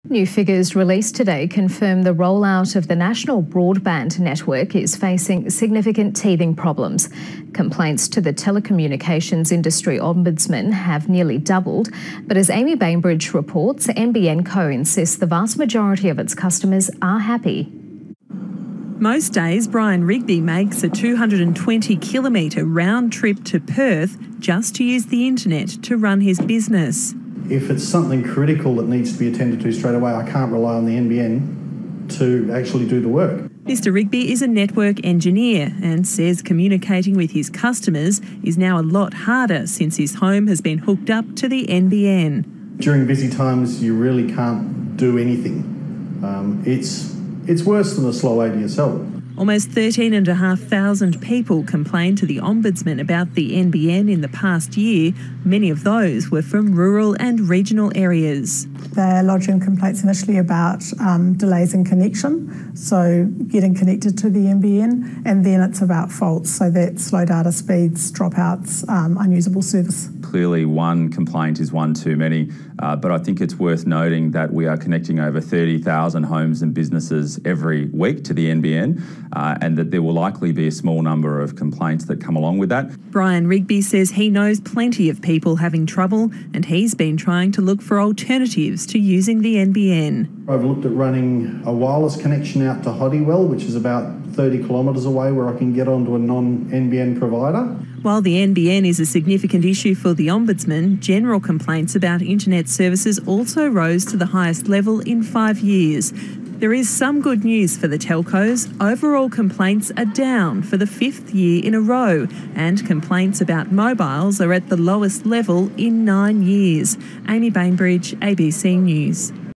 New figures released today confirm the rollout of the National Broadband Network is facing significant teething problems. Complaints to the telecommunications industry ombudsman have nearly doubled, but as Amy Bainbridge reports, NBN Co insists the vast majority of its customers are happy. Most days, Brian Rigby makes a 220-kilometre round trip to Perth just to use the internet to run his business. If it's something critical that needs to be attended to straight away, I can't rely on the NBN to actually do the work. Mr Rigby is a network engineer and says communicating with his customers is now a lot harder since his home has been hooked up to the NBN. During busy times, you really can't do anything. It's worse than a slow ADSL. Almost 13,500 people complained to the Ombudsman about the NBN in the past year. Many of those were from rural and regional areas. They're lodging complaints initially about delays in connection, so getting connected to the NBN, and then it's about faults, so that's slow data speeds, dropouts, unusable service. Clearly one complaint is one too many, but I think it's worth noting that we are connecting over 30,000 homes and businesses every week to the NBN, and that there will likely be a small number of complaints that come along with that. Brian Rigby says he knows plenty of people having trouble, and he's been trying to look for alternatives to using the NBN. I've looked at running a wireless connection out to Hoddywell, which is about 30 kilometres away, where I can get onto a non-NBN provider. While the NBN is a significant issue for the Ombudsman, general complaints about internet services also rose to the highest level in 5 years. There is some good news for the telcos. Overall complaints are down for the 5th year in a row, and complaints about mobiles are at the lowest level in 9 years. Amy Bainbridge, ABC News.